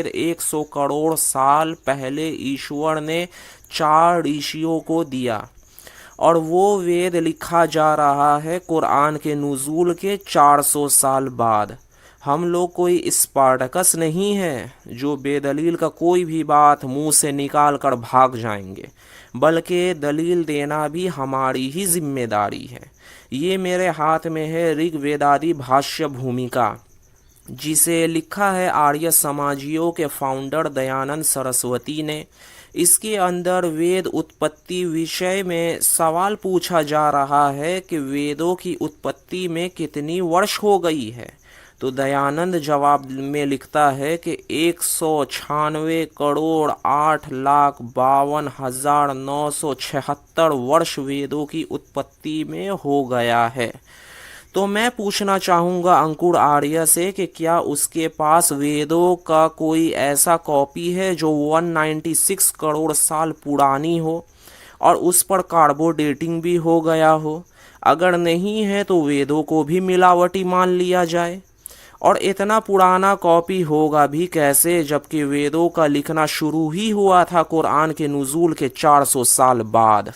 100 करोड़ साल पहले ईश्वर ने 4 ऋषियों को दिया, और वो वेद लिखा जा रहा है कुरान के नुज़ूल के 400 साल बाद। हम लोग कोई स्पार्टकस नहीं है जो बेदलील का कोई भी बात मुंह से निकाल कर भाग जाएंगे, बल्कि दलील देना भी हमारी ही जिम्मेदारी है। ये मेरे हाथ में है ऋग्वेदादि भाष्य भूमिका, जिसे लिखा है आर्य समाजियों के फाउंडर दयानंद सरस्वती ने। इसके अंदर वेद उत्पत्ति विषय में सवाल पूछा जा रहा है कि वेदों की उत्पत्ति में कितनी वर्ष हो गई है। तो दयानंद जवाब में लिखता है कि 196 करोड़ 8,52,976 वर्ष वेदों की उत्पत्ति में हो गया है। तो मैं पूछना चाहूँगा अंकुर आर्य से कि क्या उसके पास वेदों का कोई ऐसा कॉपी है जो 196 करोड़ साल पुरानी हो और उस पर कार्बो डेटिंग भी हो गया हो। अगर नहीं है तो वेदों को भी मिलावटी मान लिया जाए। और इतना पुराना कॉपी होगा भी कैसे, जबकि वेदों का लिखना शुरू ही हुआ था कुरान के नुज़ूल के 400 साल बाद।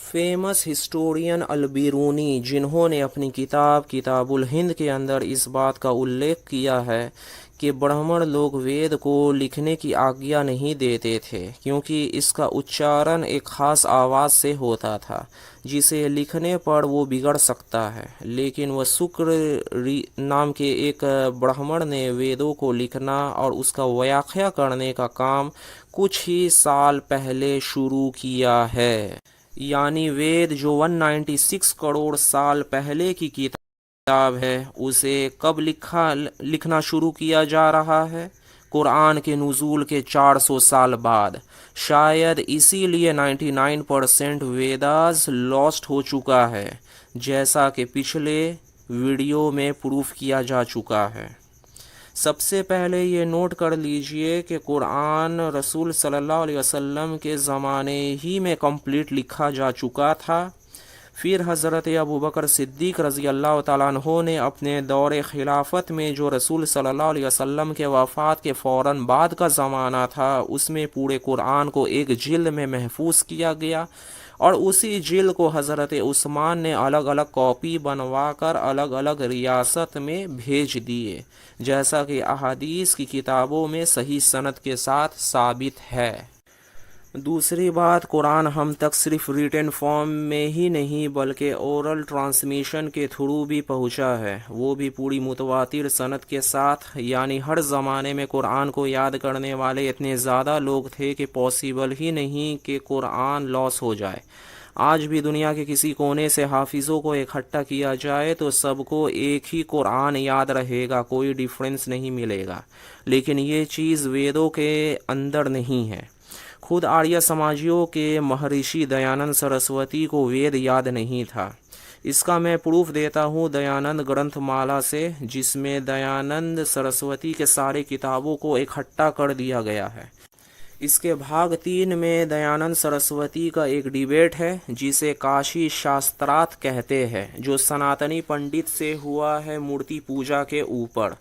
फेमस हिस्टोरियन अल-बिरूनी, जिन्होंने अपनी किताबुल हिंद के अंदर इस बात का उल्लेख किया है कि ब्राह्मण लोग वेद को लिखने की आज्ञा नहीं देते थे, क्योंकि इसका उच्चारण एक ख़ास आवाज़ से होता था जिसे लिखने पर वो बिगड़ सकता है। लेकिन वह शुक्र नाम के एक ब्राह्मण ने वेदों को लिखना और उसका व्याख्या करने का काम कुछ ही साल पहले शुरू किया है। यानी वेद जो 196 करोड़ साल पहले की किताब है, उसे कब लिखना शुरू किया जा रहा है? कुरान के नुज़ूल के 400 साल बाद। शायद इसीलिए 99% वेदास लॉस्ट हो चुका है, जैसा कि पिछले वीडियो में प्रूफ किया जा चुका है। सबसे पहले ये नोट कर लीजिए कि कुरान रसूल सल्लल्लाहु अलैहि वसल्लम के ज़माने ही में कंप्लीट लिखा जा चुका था। फिर हज़रत अबू बकर सिद्दीक़ रज़ी अल्लाह ताला अन्हो ने अपने दौरे खिलाफत में, जो रसूल सल्लल्लाहु अलैहि वसल्लम के वफ़ात के फ़ौरन बाद का ज़माना था, उसमें पूरे कुरान को एक जिल्द में महफूज किया गया और उसी जिल्द को हज़रत उस्मान ने अलग अलग कॉपी बनवाकर अलग अलग रियासत में भेज दिए, जैसा कि अहादीस की किताबों में सही सनद के साथ साबित है। दूसरी बात, कुरान हम तक सिर्फ रिटन फॉर्म में ही नहीं बल्कि ओरल ट्रांसमिशन के थ्रू भी पहुंचा है, वो भी पूरी मुतवातिर सनद के साथ। यानी हर ज़माने में कुरान को याद करने वाले इतने ज़्यादा लोग थे कि पॉसिबल ही नहीं कि कुरान लॉस हो जाए। आज भी दुनिया के किसी कोने से हाफिज़ों को इकट्ठा किया जाए तो सबको एक ही कुरान याद रहेगा, कोई डिफरेंस नहीं मिलेगा। लेकिन ये चीज़ वेदों के अंदर नहीं है। खुद आर्य समाजियों के महर्षि दयानंद सरस्वती को वेद याद नहीं था। इसका मैं प्रूफ देता हूँ दयानंद ग्रंथमाला से, जिसमें दयानंद सरस्वती के सारे किताबों को इकट्ठा कर दिया गया है। इसके भाग 3 में दयानंद सरस्वती का एक डिबेट है जिसे काशी शास्त्रार्थ कहते हैं, जो सनातनी पंडित से हुआ है मूर्ति पूजा के ऊपर।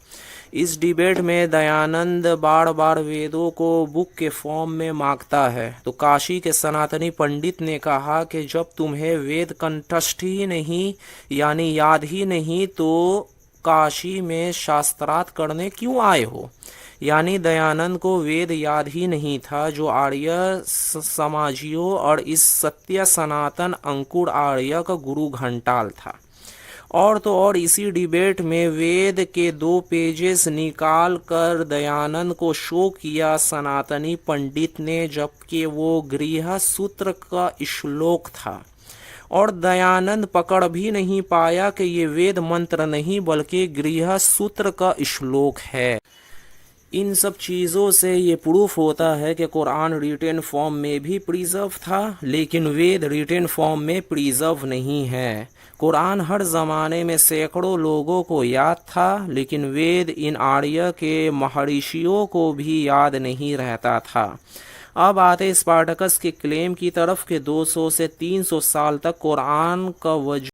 इस डिबेट में दयानंद बार बार वेदों को बुक के फॉर्म में मांगता है, तो काशी के सनातनी पंडित ने कहा कि जब तुम्हें वेद कंठस्थ ही नहीं यानी याद ही नहीं, तो काशी में शास्त्रार्थ करने क्यों आए हो? यानी दयानंद को वेद याद ही नहीं था, जो आर्य समाजियों और इस सत्य सनातन अंकुर आर्य का गुरु घंटाल था। और तो और इसी डिबेट में वेद के 2 पेजेस निकाल कर दयानंद को शो किया सनातनी पंडित ने, जबकि वो गृह सूत्र का श्लोक था। और दयानंद पकड़ भी नहीं पाया कि ये वेद मंत्र नहीं बल्कि गृह सूत्र का श्लोक है। इन सब चीज़ों से ये प्रूफ होता है कि कुरान रिटन फॉर्म में भी प्रिजर्व था, लेकिन वेद रिटन फॉर्म में प्रिजर्व नहीं है। कुरान हर ज़माने में सैकड़ों लोगों को याद था, लेकिन वेद इन आर्य के महर्षियों को भी याद नहीं रहता था। अब आते स्पार्टकस के क्लेम की तरफ कि 200 से 300 साल तक कुरान का वजूद